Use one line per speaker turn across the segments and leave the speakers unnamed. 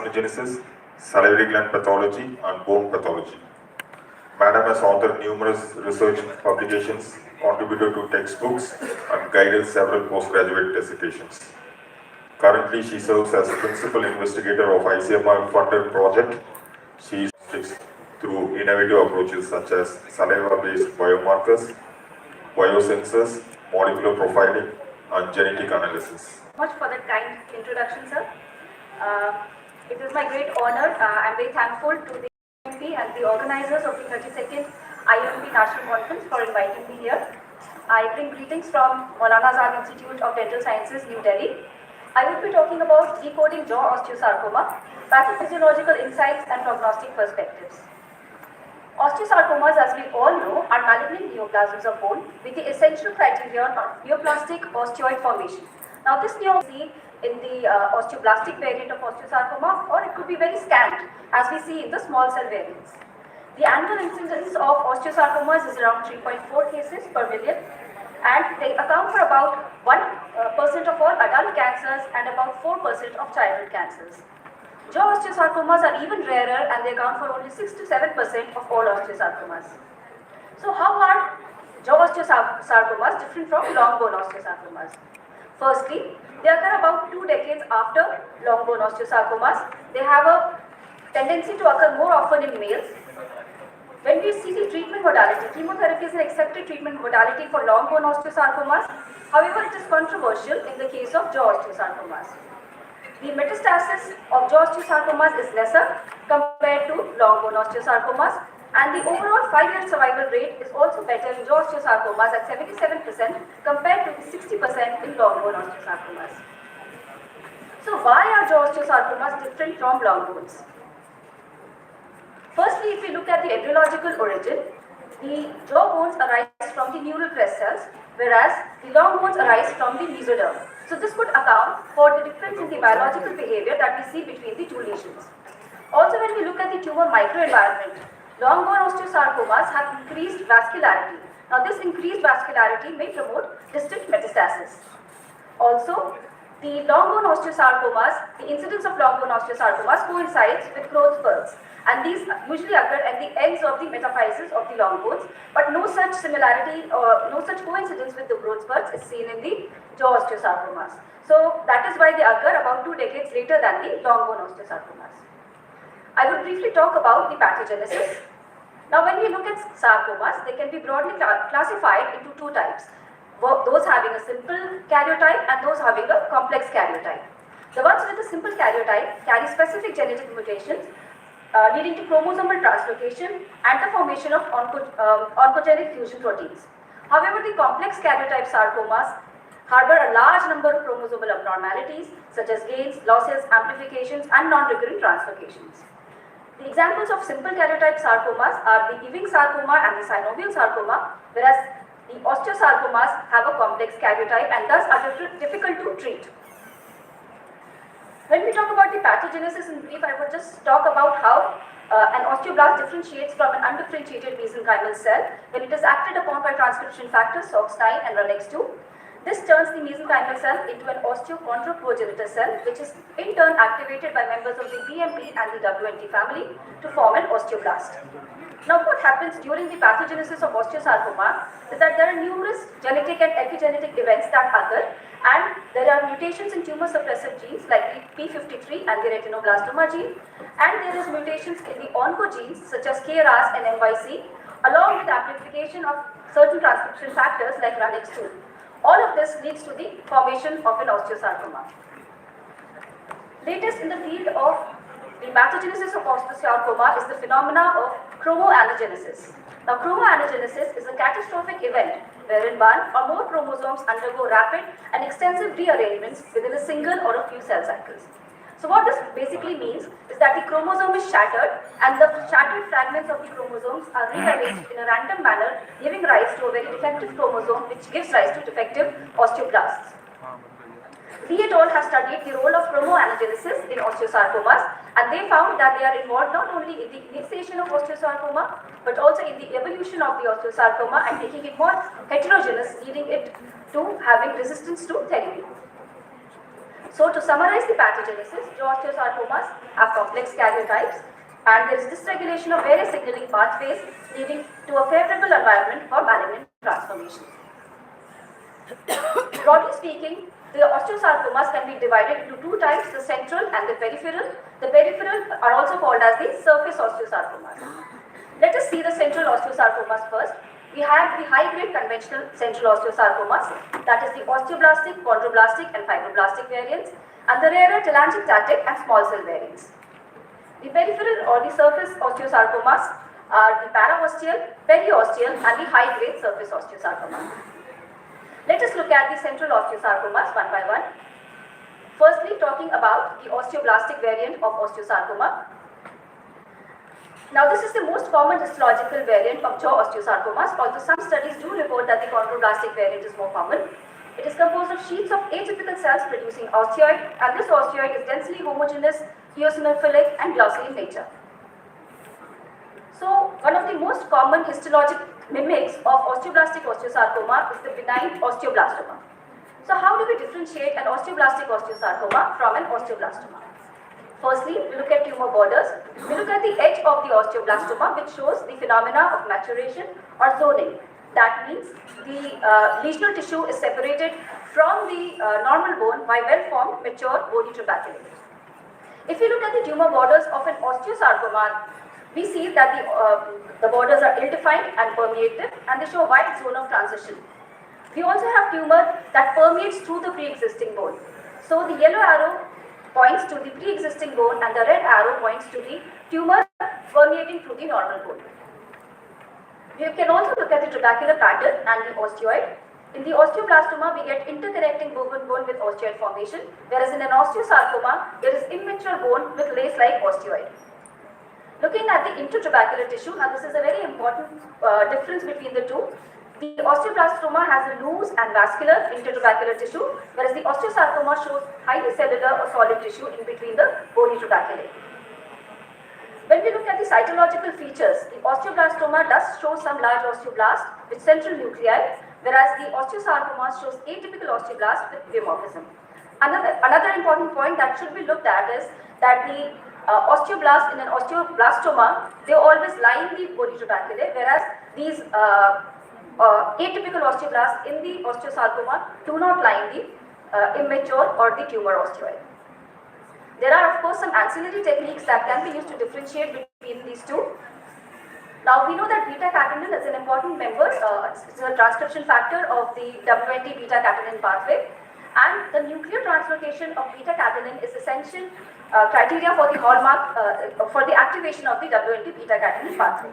parthenogenesis, salivary gland pathology, and bone pathology. Madam has authored numerous research publications, contributed to textbooks, and guided several postgraduate dissertations. Currently, she serves as principal investigator of ICMR-funded project. She is through innovative approaches such as saliva-based biomarkers, biosensors, molecular profiling, and genetic analysis.
Much for that kind introduction, sir. It is my great honor. I'm very thankful to the IMP and the organizers of the 32nd IMP National Conference for inviting me here. I bring greetings from Maulana Azad Institute of Dental Sciences, New Delhi. I will be talking about decoding jaw osteosarcoma, pathophysiological insights and prognostic perspectives. Osteosarcomas, as we all know, are malignant neoplasms of bone with the essential criterion of neoplastic osteoid formation. Now, this see in the osteoblastic variant of osteosarcoma, or it could be very scant, as we see in the small cell variants. The annual incidence of osteosarcomas is around 3.4 cases per million, and they account for about 1% of all adult cancers and about 4% of childhood cancers. Jaw osteosarcomas are even rarer, and they account for only 6 to 7% of all osteosarcomas. So how are jaw osteosarcomas different from long bone osteosarcomas? Firstly, they occur about 2 decades after long bone osteosarcomas. They have a tendency to occur more often in males. When we see the treatment modality, chemotherapy is an accepted treatment modality for long bone osteosarcomas. However, it is controversial in the case of jaw osteosarcomas. The metastasis of jaw osteosarcomas is lesser compared to long bone osteosarcomas, and the overall 5-year survival rate is also better in jaw osteosarcomas at 77% compared to 60% in long bone osteosarcomas. So why are jaw osteosarcomas different from long bones? Firstly, if we look at the embryological origin, the jaw bones arise from the neural crest cells, whereas the long bones arise from the mesoderm. So this would account for the difference in the biological behavior that we see between the two lesions. Also, when we look at the tumor microenvironment, long bone osteosarcomas have increased vascularity. Now, this increased vascularity may promote distant metastasis. Also, the long bone osteosarcomas, the incidence of long bone osteosarcomas coincides with growth spurts, and these usually occur at the ends of the metaphyses of the long bones, but no such similarity or no such coincidence with the growth spurts is seen in the jaw osteosarcomas. So that is why they occur about 2 decades later than the long bone osteosarcomas. I will briefly talk about the pathogenesis. Now, when we look at sarcomas, they can be broadly classified into 2 types. Those having a simple karyotype and those having a complex karyotype. The ones with a simple karyotype carry specific genetic mutations leading to chromosomal translocation and the formation of oncogenic fusion proteins. However, the complex karyotype sarcomas harbor a large number of chromosomal abnormalities such as gains, losses, amplifications, and non-recurrent translocations. The examples of simple karyotype sarcomas are the Ewing sarcoma and the synovial sarcoma, whereas the osteosarcomas have a complex karyotype and thus are difficult to treat. When we talk about the pathogenesis in brief, I would just talk about how an osteoblast differentiates from an undifferentiated mesenchymal cell when it is acted upon by transcription factors SOX9 and RUNX2. This turns the mesenchymal cell into an osteochondroprogenitor cell, which is in turn activated by members of the BMP and the WNT family to form an osteoblast. Now, what happens during the pathogenesis of osteosarcoma is that there are numerous genetic and epigenetic events that occur, and there are mutations in tumor suppressive genes like P53 and the retinoblastoma gene, and there is mutations in the oncogenes such as KRAS and MYC, along with amplification of certain transcription factors like RUNX2. All of this leads to the formation of an osteosarcoma. Latest in the field of the pathogenesis of osteosarcoma is the phenomena of chromoanagenesis. Now, chromoanagenesis is a catastrophic event wherein one or more chromosomes undergo rapid and extensive rearrangements within a single or a few cell cycles. So what this basically means is that the chromosome is shattered and the shattered fragments of the chromosomes are rearranged in a random manner, giving rise to a very defective chromosome which gives rise to defective osteoblasts. Lee et al. Have studied the role of chromoanagenesis in osteosarcomas, and they found that they are involved not only in the initiation of osteosarcoma but also in the evolution of the osteosarcoma and making it more heterogeneous, leading it to having resistance to therapy. So to summarize the pathogenesis, osteosarcomas have complex karyotypes and there is dysregulation of various signaling pathways leading to a favorable environment for malignant transformation. Broadly speaking, the osteosarcomas can be divided into two types, the central and the peripheral. The peripheral are also called as the surface osteosarcomas. Let us see the central osteosarcomas first. We have the high-grade conventional central osteosarcomas, that is the osteoblastic, chondroblastic and fibroblastic variants, and the rarer telangiectatic and small cell variants. The peripheral or the surface osteosarcomas are the paraosteal, periosteal and the high-grade surface osteosarcoma. Let us look at the central osteosarcomas one by one. Firstly, talking about the osteoblastic variant of osteosarcoma. Now, this is the most common histological variant of jaw osteosarcomas, although some studies do report that the chondroblastic variant is more common. It is composed of sheets of atypical cells producing osteoid, and this osteoid is densely homogeneous, eosinophilic and glossy in nature. So, one of the most common histologic mimics of osteoblastic osteosarcoma is the benign osteoblastoma. So, how do we differentiate an osteoblastic osteosarcoma from an osteoblastoma? Firstly, we look at tumor borders. We look at the edge of the osteoblastoma, which shows the phenomena of maturation or zoning. That means the lesional tissue is separated from the normal bone by well-formed, mature bony tuberculum. If you look at the tumor borders of an osteosarcoma, we see that the borders are ill-defined and permeative, and they show a wide zone of transition. We also have tumor that permeates through the pre-existing bone. So the yellow arrow points to the pre-existing bone and the red arrow points to the tumor permeating through the normal bone. We can also look at the tubercular pattern and the osteoid. In the osteoblastoma, we get interconnecting bone with osteoid formation, whereas in an osteosarcoma, there is immature bone with lace-like osteoid. Looking at the intratubercular tissue, now this is a very important difference between the two. The osteoblastoma has a loose and vascular intratubercular tissue, whereas the osteosarcoma shows highly cellular or solid tissue in between the bony tuberculi. When we look at the cytological features, the osteoblastoma does show some large osteoblast with central nuclei, whereas the osteosarcoma shows atypical osteoblast with dimorphism. Another important point that should be looked at is that the osteoblast in an osteoblastoma, they always lie in the bony tuberculi, whereas these atypical osteoblasts in the osteosarcoma do not lie in the immature or the tumor osteoid. There are of course some ancillary techniques that can be used to differentiate between these two. Now we know that beta-catenin is an important member, it's a transcription factor of the WNT beta-catenin pathway, and the nuclear translocation of beta-catenin is essential criteria for the hallmark, for the activation of the WNT beta-catenin pathway.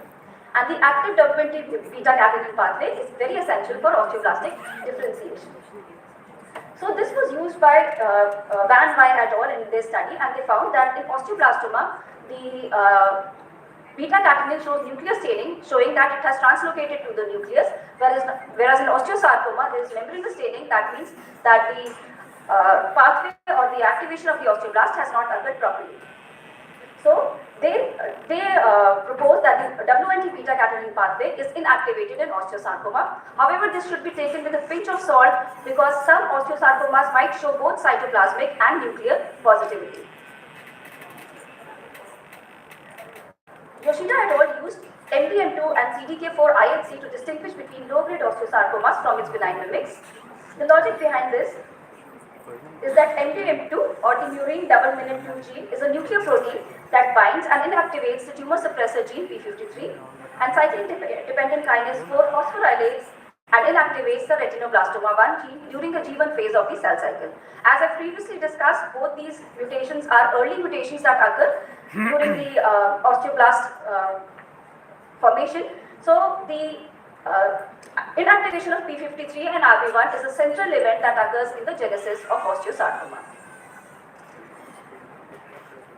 And the active WNT beta-catenin pathway is very essential for osteoblastic differentiation. So this was used by Van Wijn et al. In their study, and they found that in osteoblastoma, the beta-catenin shows nuclear staining, showing that it has translocated to the nucleus, whereas in osteosarcoma, there is membranous staining. That means that the pathway or the activation of the osteoblast has not occurred properly. So they propose that the WNT beta-catenin pathway is inactivated in osteosarcoma. However, this should be taken with a pinch of salt because some osteosarcomas might show both cytoplasmic and nuclear positivity. Yoshida et al. Used MDM2 and CDK4 IHC to distinguish between low-grade osteosarcomas from its benign mimics. The logic behind this is that MDM2 or the murine double minute 2 gene is a nuclear protein that binds and inactivates the tumor suppressor gene P53 and cyclin dependent kinase 4 phosphorylates and inactivates the retinoblastoma 1 gene during the G1 phase of the cell cycle. As I previously discussed, both these mutations are early mutations that occur during the osteoblast formation. So the inactivation of P53 and RB1 is a central event that occurs in the genesis of osteosarcoma.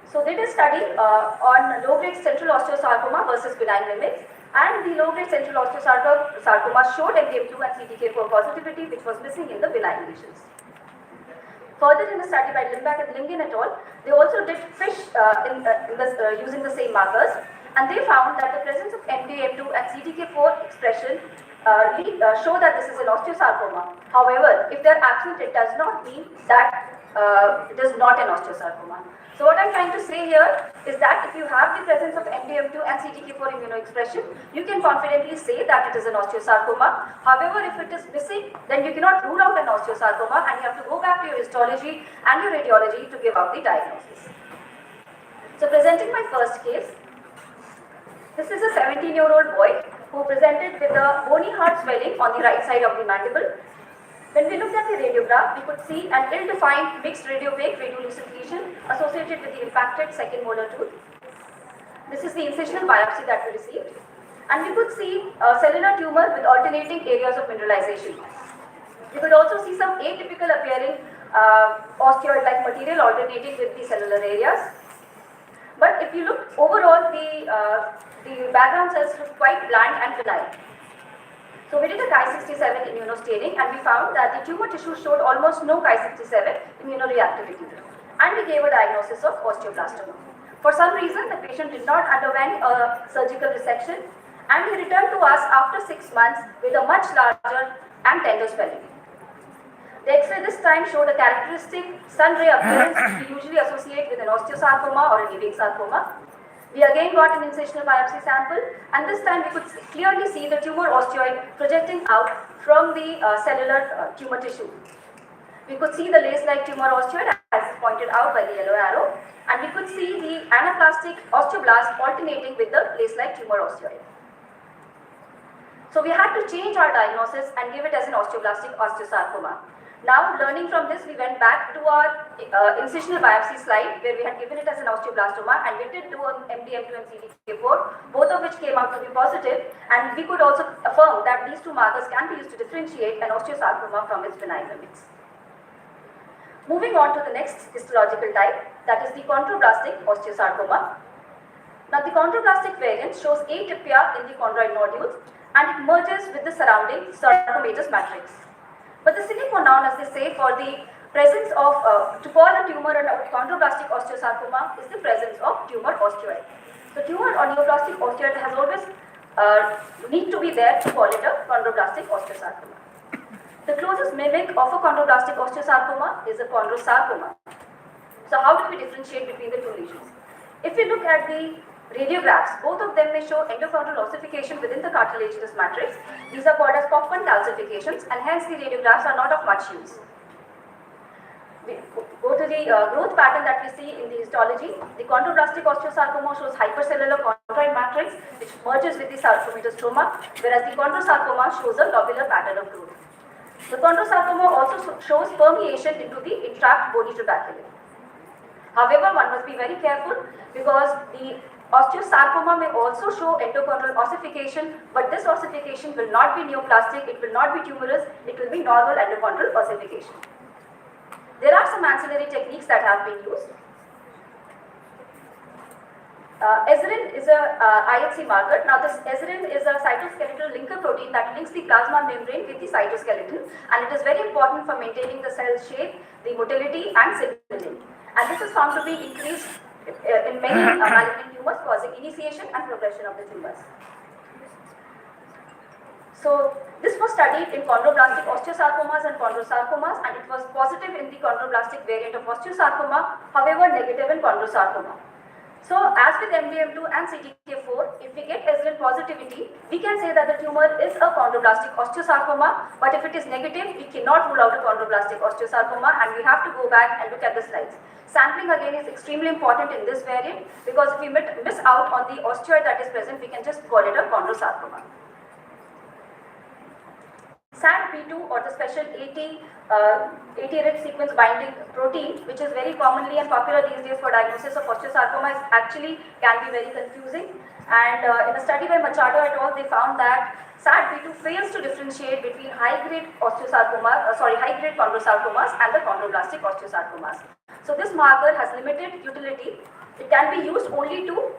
So they did a study on low-grade central osteosarcoma versus benign mimics, and the low-grade central osteosarcoma showed MDM2 and CDK4 positivity, which was missing in the benign lesions. Further in the study by Limbach and Lingen et al., they also did fish using the same markers, and they found that the presence of MDM2 and CDK4 expression show that this is an osteosarcoma. However, if they are absent, it does not mean that it is not an osteosarcoma. So what I'm trying to say here is that if you have the presence of MDM2 and CDK4 immunoexpression, you can confidently say that it is an osteosarcoma. However, if it is missing, then you cannot rule out an osteosarcoma and you have to go back to your histology and your radiology to give out the diagnosis. So presenting my first case, this is a 17-year-old boy who presented with a bony hard swelling on the right side of the mandible. When we looked at the radiograph, we could see an ill-defined mixed radiopaque radiolucent lesion associated with the impacted second molar tooth. This is the incisional biopsy that we received. And we could see a cellular tumor with alternating areas of mineralization. We could also see some atypical appearing osteoid-like material alternating with the cellular areas. But if you look overall, the background cells look quite bland and benign. So we did a Ki-67 immunostaining and we found that the tumor tissue showed almost no Ki-67 immunoreactivity. And we gave a diagnosis of osteoblastoma. For some reason, the patient did not undergo a surgical resection and he returned to us after 6 months with a much larger and tender swelling. The X-ray this time showed a characteristic sun ray appearance we usually associate with an osteosarcoma or a Ewing sarcoma. We again got an incisional biopsy sample and this time we could clearly see the tumor osteoid projecting out from the cellular tumor tissue. We could see the lace-like tumor osteoid as pointed out by the yellow arrow and we could see the anaplastic osteoblast alternating with the lace-like tumor osteoid. So we had to change our diagnosis and give it as an osteoblastic osteosarcoma. Now, learning from this, we went back to our incisional biopsy slide where we had given it as an osteoblastoma and we did do an MDM2 and CDK4, both of which came out to be positive, and we could also affirm that these two markers can be used to differentiate an osteosarcoma from its benign mimics. Moving on to the next histological type, that is the chondroblastic osteosarcoma. Now, the chondroblastic variant shows atypia in the chondroid nodules and it merges with the surrounding sarcomatous matrix. But the sine qua non, as they say, for the presence of, to call a tumor a chondroblastic osteosarcoma is the presence of tumor osteoid. So tumor or neoplastic osteoid has always need to be there to call it a chondroblastic osteosarcoma. The closest mimic of a chondroblastic osteosarcoma is a chondrosarcoma. So how do we differentiate between the two lesions? If we look at the radiographs, both of them may show endochondral ossification within the cartilaginous matrix. These are called as Kaufman calcifications and hence the radiographs are not of much use. We go to the growth pattern that we see in the histology. The chondroblastic osteosarcoma shows hypercellular chondroid matrix which merges with the sarcomatous stroma, whereas the chondrosarcoma shows a lobular pattern of growth. The chondrosarcoma also shows permeation into the entrapped bony tuberculum. However, one must be very careful because the osteosarcoma may also show endochondral ossification, but this ossification will not be neoplastic, it will not be tumorous, it will be normal endochondral ossification. There are some ancillary techniques that have been used. Ezerin is a IHC marker. Now this ezerin is a cytoskeletal linker protein that links the plasma membrane with the cytoskeleton and it is very important for maintaining the cell shape, the motility and signaling. And this is found to be increased in many malignant tumors, causing initiation and progression of the tumors. So this was studied in chondroblastic osteosarcomas and chondrosarcomas and it was positive in the chondroblastic variant of osteosarcoma, however negative in chondrosarcoma. So as with MDM2 and CDK4, if we get ezerin positivity, we can say that the tumor is a chondroblastic osteosarcoma, but if it is negative, we cannot rule out a chondroblastic osteosarcoma and we have to go back and look at the slides. Sampling again is extremely important in this variant because if we miss out on the osteoid that is present, we can just call it a chondrosarcoma. SADP2 or the special AT-rich sequence binding protein, which is very commonly and popular these days for diagnosis of osteosarcoma, actually can be very confusing. And in a study by Machado et al., they found that SADP2 fails to differentiate between high-grade high-grade chondrosarcomas and the chondroblastic osteosarcomas. So this marker has limited utility. It can be used only to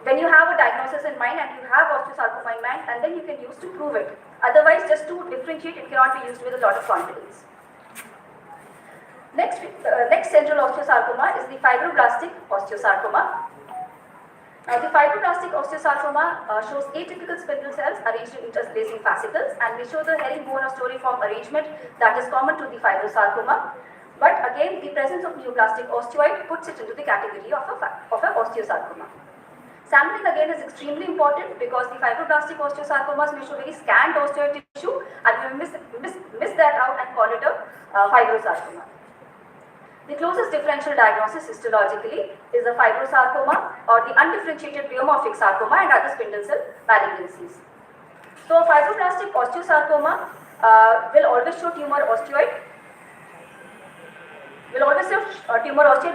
when you have a diagnosis in mind and you have osteosarcoma in mind, and then you can use to prove it. Otherwise, just to differentiate, it cannot be used with a lot of confidence. Next central osteosarcoma is the fibroblastic osteosarcoma. Now, the fibroblastic osteosarcoma shows atypical spindle cells arranged in interlacing fascicles, and we show the herringbone or storiform arrangement that is common to the fibrosarcoma. But again, the presence of neoplastic osteoid puts it into the category of an osteosarcoma. Sampling again is extremely important because the fibroblastic osteosarcomas may show very scant osteoid tissue and we miss that out and call it a fibrosarcoma. The closest differential diagnosis histologically is a fibrosarcoma or the undifferentiated pleomorphic sarcoma and other spindle cell malignancies. So a fibroblastic osteosarcoma will always show tumor osteoid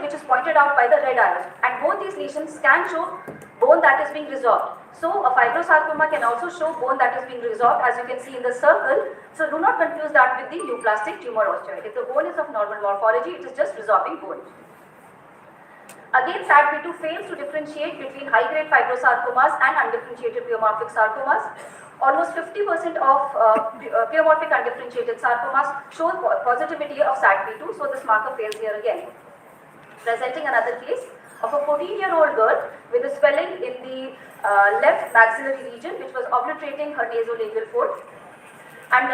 which is pointed out by the red arrow, and both these lesions can show bone that is being resorbed. So a fibrosarcoma can also show bone that is being resorbed, as you can see in the circle. So do not confuse that with the neoplastic tumor osteoid. If the bone is of normal morphology, it is just resorbing bone. Again, SAT-B2 fails to differentiate between high-grade fibrosarcomas and undifferentiated pleomorphic sarcomas. Almost 50% of pleomorphic undifferentiated sarcomas show positivity of SAT-B2, so this marker fails here again. Presenting another case of a 14-year-old girl with a swelling in the left maxillary region which was obliterating her nasolabial fold. And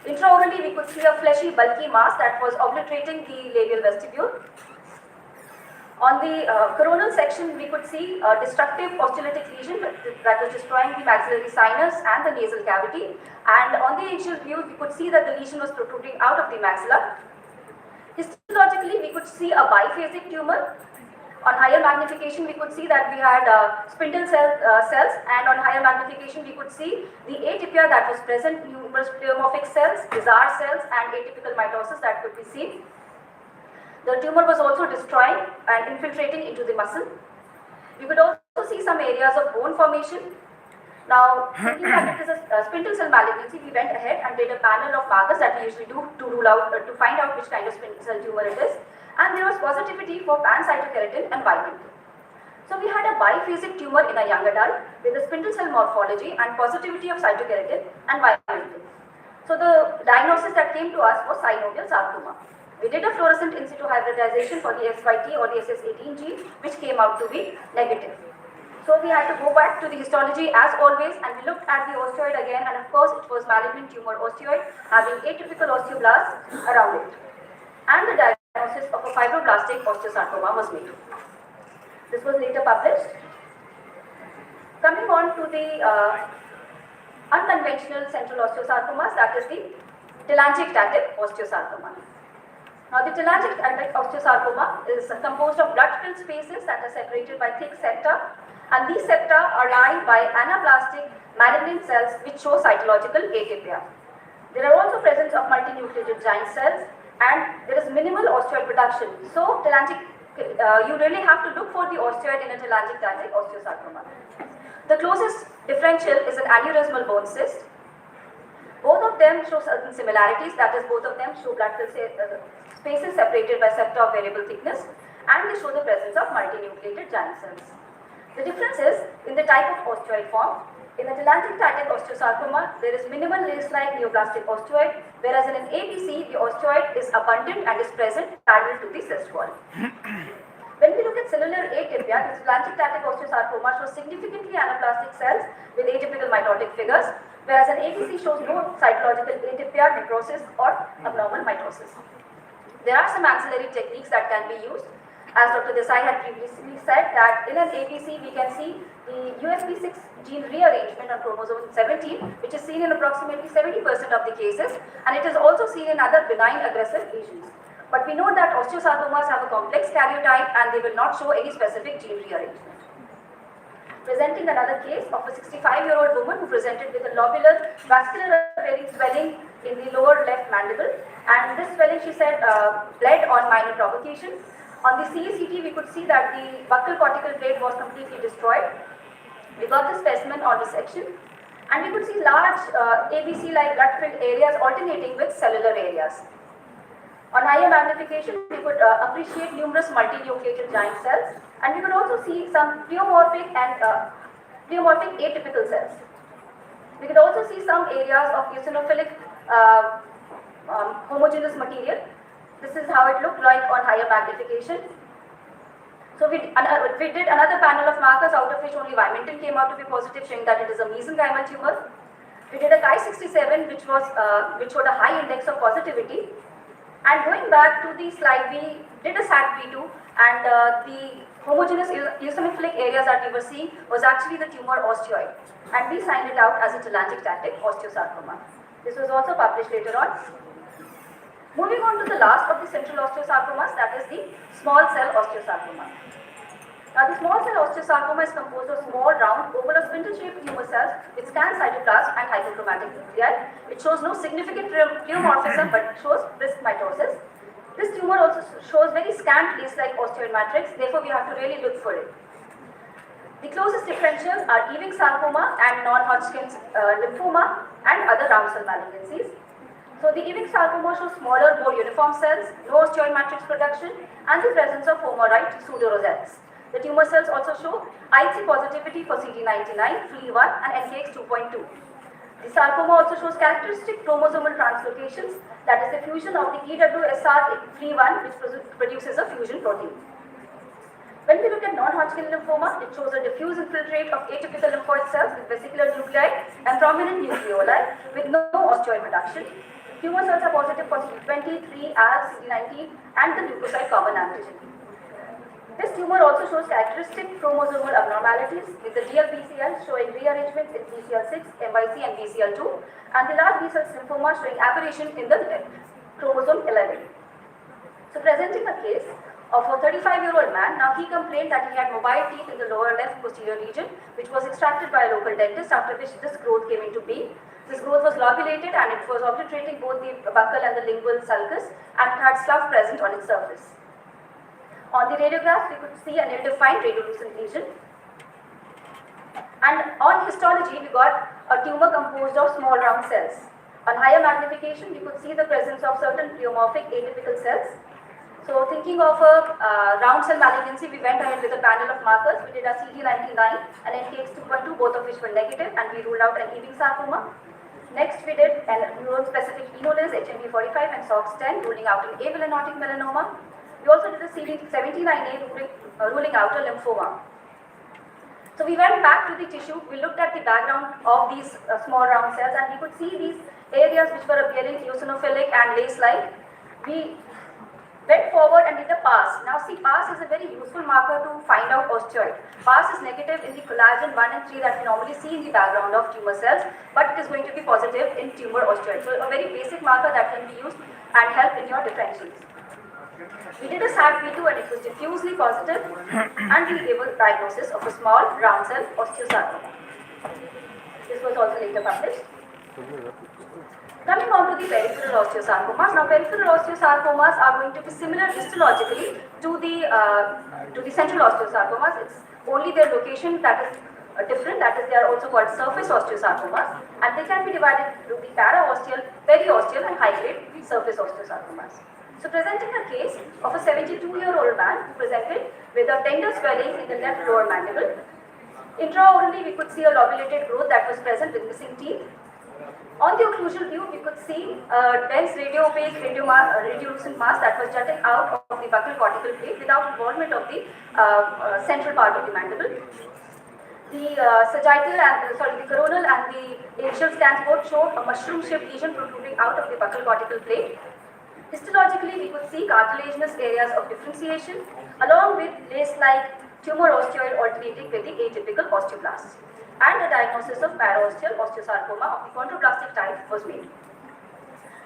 intraorally we could see a fleshy bulky mass that was obliterating the labial vestibule. On the coronal section, we could see a destructive osteolytic lesion that was destroying the maxillary sinus and the nasal cavity. And on the axial view, we could see that the lesion was protruding out of the maxilla. Histologically, we could see a biphasic tumor. On higher magnification, we could see that we had spindle cells, and on higher magnification, we could see the atypia that was present, numerous pleomorphic cells, bizarre cells, and atypical mitosis that could be seen. The tumor was also destroying and infiltrating into the muscle. We could also see some areas of bone formation. Now, thinking that it is a spindle cell malignancy, we went ahead and did a panel of markers that we usually do to find out which kind of spindle cell tumor it is. And there was positivity for pancytokeratin and vimentin. So we had a biphasic tumor in a young adult with a spindle cell morphology and positivity of cytokeratin and vimentin. So the diagnosis that came to us was synovial sarcoma. We did a fluorescent in situ hybridization for the SYT or the SS18 gene, which came out to be negative. So we had to go back to the histology as always, and we looked at the osteoid again, and of course it was malignant tumor osteoid having atypical osteoblasts around it. And the diagnosis of a fibroblastic osteosarcoma was made. This was later published. Coming on to the unconventional central osteosarcomas, that is the telangiectatic osteosarcoma. Now, the telangiectatic osteosarcoma is composed of blood-filled spaces that are separated by thick septa, and these septa are lined by anaplastic malignant cells which show cytological atypia. There are also presence of multinucleated giant cells, and there is minimal osteoid production. So, you really have to look for the osteoid in a telangiectatic osteosarcoma. The closest differential is an aneurysmal bone cyst. Both of them show certain similarities, that is, both of them show blood-filled spaces separated by septa of variable thickness, and they show the presence of multinucleated giant cells. The difference is in the type of osteoid form. In the telangiectatic osteosarcoma, there is minimal lace-like neoplastic osteoid, whereas in an ABC, the osteoid is abundant and is present parallel to the cyst wall. When we look at cellular atypia, the telangiectatic osteosarcoma shows significantly anaplastic cells with atypical mitotic figures, whereas an ABC shows no cytological atypia, necrosis, or abnormal mitosis. There are some ancillary techniques that can be used. As Dr. Desai had previously said, that in an ABC we can see the USP6 gene rearrangement on chromosome 17, which is seen in approximately 70% of the cases, and it is also seen in other benign aggressive lesions. But we know that osteosarcomas have a complex karyotype and they will not show any specific gene rearrangement. Presenting another case of a 65-year-old woman who presented with a lobular vascular swelling in the lower left mandible, and this swelling, she said, bled on minor provocation. On the CACT, we could see that the buccal cortical plate was completely destroyed. We got the specimen on dissection, and we could see large ABC-like blood-filled areas alternating with cellular areas. On higher magnification, we could appreciate numerous multinucleated giant cells, and we could also see some pleomorphic and pleomorphic atypical cells. We could also see some areas of eosinophilic homogeneous material. This is how it looked like on higher magnification. So we did another panel of markers, out of which only vimentin came out to be positive, showing that it is a mesenchymal tumor. We did a Chi67, which showed a high index of positivity. And going back to the slide, we did a SAT-B2 and the homogeneous eosinophilic areas that we were seeing was actually the tumor osteoid. And we signed it out as a telangiectatic osteosarcoma. This was also published later on. Moving on to the last of the central osteosarcomas, that is the small cell osteosarcoma. Now, the small cell osteosarcoma is composed of small, round, oval or spindle-shaped tumor cells with scant cytoplasm and hypochromatic nuclei. It shows no significant pleomorphism but shows brisk mitosis. This tumor also shows very scant lace-like osteoid matrix, therefore we have to really look for it. The closest differentials are Ewing sarcoma and non-Hodgkin's lymphoma and other round cell malignancies. So the Ewing sarcoma shows smaller, more uniform cells, no osteoid matrix production, and the presence of homorite pseudorosettes. The tumor cells also show IC positivity for CD99, FLE1 and NKX 2.2. The sarcoma also shows characteristic chromosomal translocations, that is the fusion of the EWSR FLE1 which produces a fusion protein. When we look at non-Hodgkin lymphoma, it shows a diffuse infiltrate of atypical lymphoid cells with vesicular nuclei and prominent nucleoli with no osteoid production. Tumor cells are positive for CD20, 3, ALK, CD19 and the leukocyte common antigen. This tumor also shows characteristic chromosomal abnormalities with the DLBCL showing rearrangements in BCL6, MYC and BCL2 and the large B-cell lymphoma showing aberration in the chromosome 11. So presenting a case of a 35-year-old man, now he complained that he had mobile teeth in the lower left posterior region which was extracted by a local dentist, after which this growth came into being. This growth was lobulated and it was obliterating both the buccal and the lingual sulcus and had slough present on its surface. On the radiographs, we could see an ill-defined radiolucent lesion. And on histology, we got a tumor composed of small round cells. On higher magnification, we could see the presence of certain pleomorphic atypical cells. So thinking of a round cell malignancy, we went ahead with a panel of markers. We did a CD99 and NKX 2.2, both of which were negative, and we ruled out an Ewing sarcoma. Next, we did an neuron-specific enolase, HNB45 and SOX10, ruling out an avelinotic melanoma. We also did a CD79A ruling out a lymphoma. So we went back to the tissue, we looked at the background of these small round cells and we could see these areas which were appearing eosinophilic and lace-like. We went forward and did a PAS. Now see, PAS is a very useful marker to find out osteoid. PAS is negative in the collagen 1 and 3 that we normally see in the background of tumor cells, but it is going to be positive in tumor osteoid. So a very basic marker that can be used and help in your differentials. We did a SAT-B2 and it was diffusely positive and we gave a diagnosis of a small round cell osteosarcoma. This was also later published. Coming on to the peripheral osteosarcomas. Now peripheral osteosarcomas are going to be similar histologically to the central osteosarcomas. It's only their location that is different, that is they are also called surface osteosarcomas and they can be divided into the paraosteal, periosteal and high-grade surface osteosarcomas. So presenting a case of a 72-year-old man who presented with a tender swelling in the left lower mandible. Intraorally, we could see a lobulated growth that was present with missing teeth. On the occlusal view, we could see a dense radiopaque radiolucent mass that was jutting out of the buccal cortical plate without involvement of the central part of the mandible. The the coronal and the axial scans both showed a mushroom-shaped lesion protruding out of the buccal cortical plate. Histologically, we could see cartilaginous areas of differentiation along with lace-like tumor osteoid alternating with the atypical osteoblasts. And a diagnosis of paraosteal osteosarcoma of the chondroblastic type was made.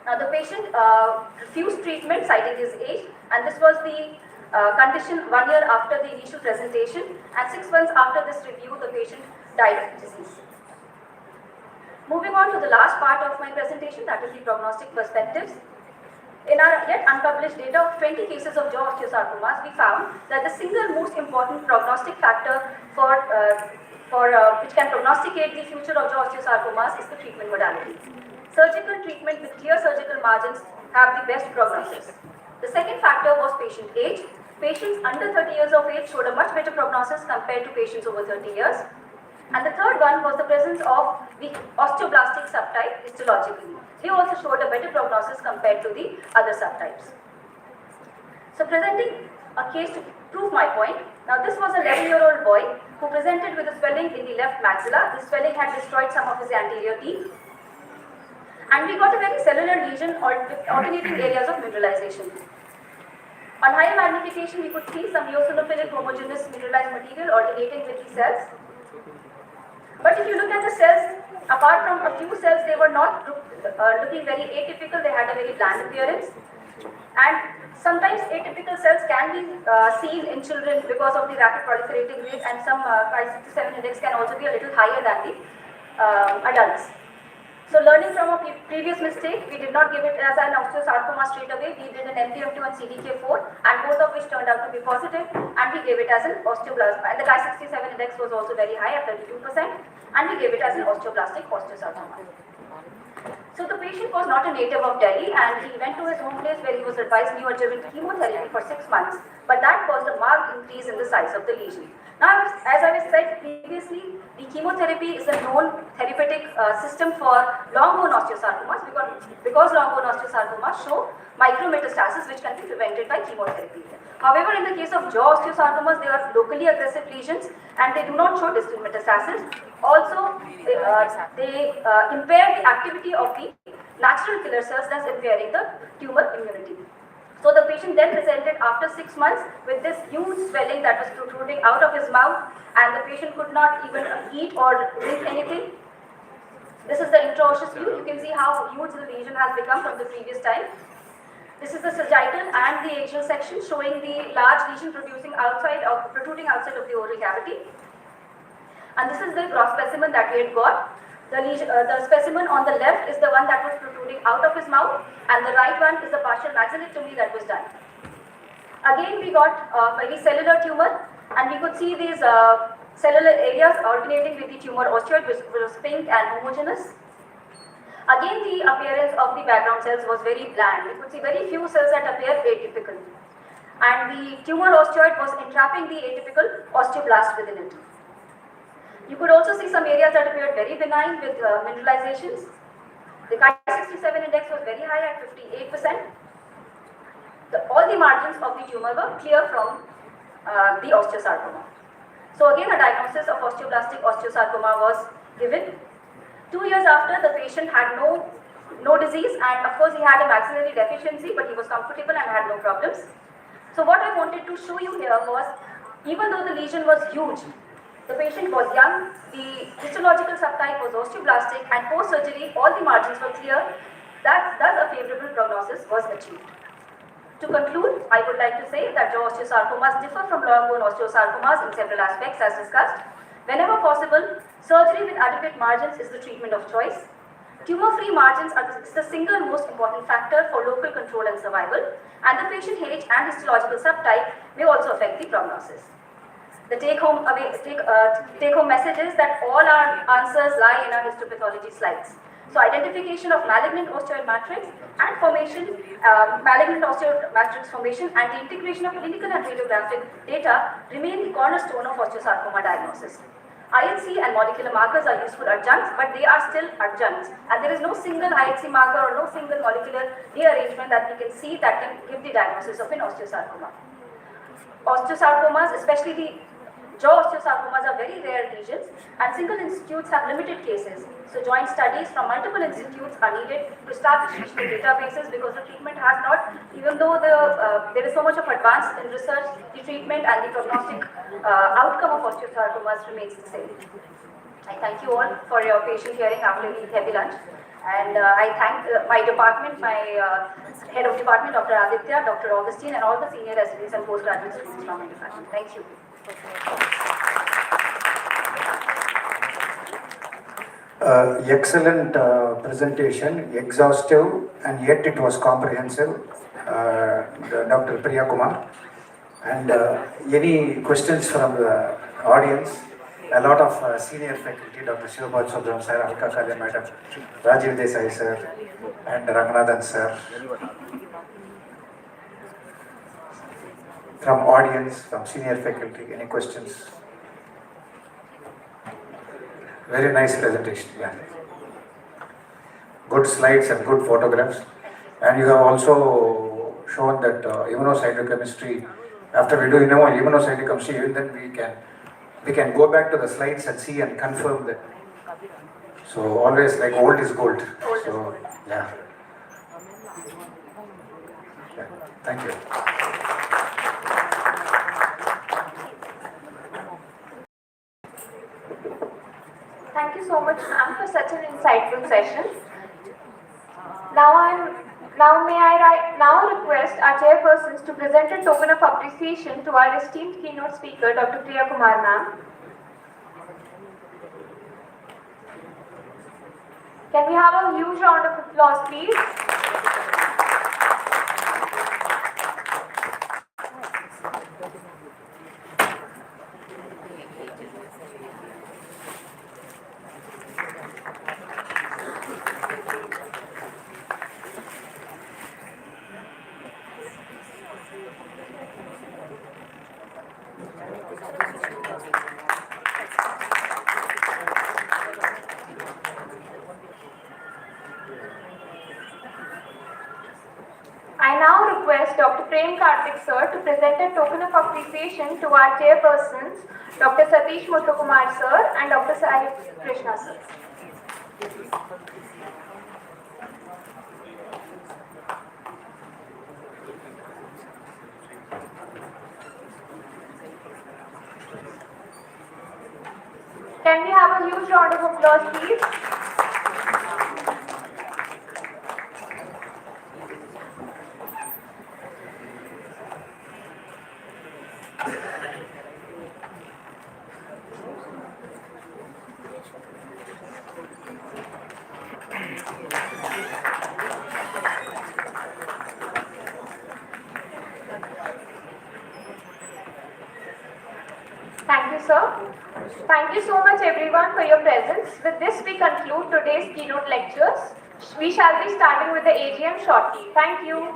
Now the patient refused treatment citing his age, and this was the condition 1 year after the initial presentation, and 6 months after this review the patient died of the disease. Moving on to the last part of my presentation, that is the prognostic perspectives. In our yet unpublished data of 20 cases of jaw osteosarcomas, we found that the single most important prognostic factor which can prognosticate the future of jaw osteosarcomas is the treatment modality. Surgical treatment with clear surgical margins have the best prognosis. The second factor was patient age. Patients under 30 years of age showed a much better prognosis compared to patients over 30 years. And the third one was the presence of the osteoblastic subtype histologically. They also showed a better prognosis compared to the other subtypes. So presenting a case to prove my point. Now this was an 11-year-old boy who presented with a swelling in the left maxilla. The swelling had destroyed some of his anterior teeth. And we got a very cellular lesion with alternating areas of mineralization. On higher magnification, we could see some eosinophilic homogeneous mineralized material alternating with the cells. But if you look at the cells, apart from a few cells, they were not looking very atypical, they had a very bland appearance. And sometimes atypical cells can be seen in children because of the rapid proliferating rate, and some Ki67 index can also be a little higher than the adults. So learning from a previous mistake, we did not give it as an osteosarcoma straight away. We did an MTM2 and CDK4, and both of which turned out to be positive, and we gave it as an osteoblastic. And the Ki67 index was also very high at 32%, and we gave it as an osteoblastic osteosarcoma. So the patient was not a native of Delhi, and he went to his home place where he was advised neoadjuvant chemotherapy for 6 months, but that caused a marked increase in the size of the lesion. Now, as I was said previously, the chemotherapy is a known therapeutic system for long bone osteosarcomas because long bone osteosarcomas show micrometastasis which can be prevented by chemotherapy. However, in the case of jaw osteosarcomas, they are locally aggressive lesions and they do not show distal metastasis. Also, they impair the activity of the natural killer cells, thus impairing the tumor immunity. So the patient then presented after 6 months with this huge swelling that was protruding out of his mouth, and the patient could not even eat or drink anything. This is the intraosseous view. You can see how huge the lesion has become from the previous time. This is the sagittal and the axial section showing the large lesion protruding outside of the oral cavity. And this is the gross specimen that we had got. The specimen on the left is the one that was protruding out of his mouth, and the right one is the partial maxillectomy that was done. Again, we got a very cellular tumor, and we could see these cellular areas alternating with the tumor osteoid, which was pink and homogeneous. Again, the appearance of the background cells was very bland. We could see very few cells that appear atypical. And the tumor osteoid was entrapping the atypical osteoblast within it. You could also see some areas that appeared very benign with mineralizations. The Ki67 index was very high at 58%. All the margins of the tumor were clear from the osteosarcoma. So again, a diagnosis of osteoblastic osteosarcoma was given. 2 years after, the patient had no disease, and of course he had a maxillary deficiency, but he was comfortable and had no problems. So what I wanted to show you here was, even though the lesion was huge, the patient was young, the histological subtype was osteoblastic, and post-surgery all the margins were clear. Thus a favorable prognosis was achieved. To conclude, I would like to say that jaw osteosarcomas differ from long bone osteosarcomas in several aspects as discussed. Whenever possible, surgery with adequate margins is the treatment of choice. Tumor-free margins is the single most important factor for local control and survival, and the patient age and histological subtype may also affect the prognosis. The take-home message is that all our answers lie in our histopathology slides. So identification of malignant osteoid matrix and formation, malignant osteoid matrix formation, and the integration of clinical and radiographic data remain the cornerstone of osteosarcoma diagnosis. IHC and molecular markers are useful adjuncts, but they are still adjuncts, and there is no single IHC marker or no single molecular rearrangement that we can see that can give the diagnosis of an osteosarcoma. Osteosarcomas, especially the jaw osteosarcomas, are very rare lesions, and single institutes have limited cases. So joint studies from multiple institutes are needed to establish regional databases, because the treatment has not, even though there is so much of advance in research, the treatment and the prognostic outcome of osteosarcomas remains the same. I thank you all for your patient hearing after the heavy lunch. And I thank my department, my head of department, Dr. Aditya, Dr. Augustine, and all the senior residents and postgraduate students from my department. Thank you.
Excellent presentation, exhaustive, and yet it was comprehensive, Dr. Priya Kumar. And any questions from the audience? A lot of senior faculty, Dr. Shivabal Subram sir, Alka Kale madam, Rajiv Desai sir, and Ranganathan sir. From audience, from senior faculty, any questions? Very nice presentation, yeah. Good slides and good photographs. And you have also shown that immunocytochemistry, after we do immunocytochemistry, even then we can go back to the slides and see and confirm that So always like old is gold.
Old is
So
gold.
yeah. Yeah. Thank you.
Thank you so much, ma'am, for such an insightful session. Now request our chairpersons to present a token of appreciation to our esteemed keynote speaker, Dr. Priya Kumar, ma'am. Can we have a huge round of applause, please? I now request Dr. Prem Karthik sir to present a token of appreciation to our chairpersons, Dr. Satish Muthukumar sir and Dr. Sai Krishna sir. Can we have a huge round of applause, please? Thank you, sir. Thank you so much, everyone, for your presence. With this, we conclude today's keynote lectures. We shall be starting with the AGM shortly. Thank you.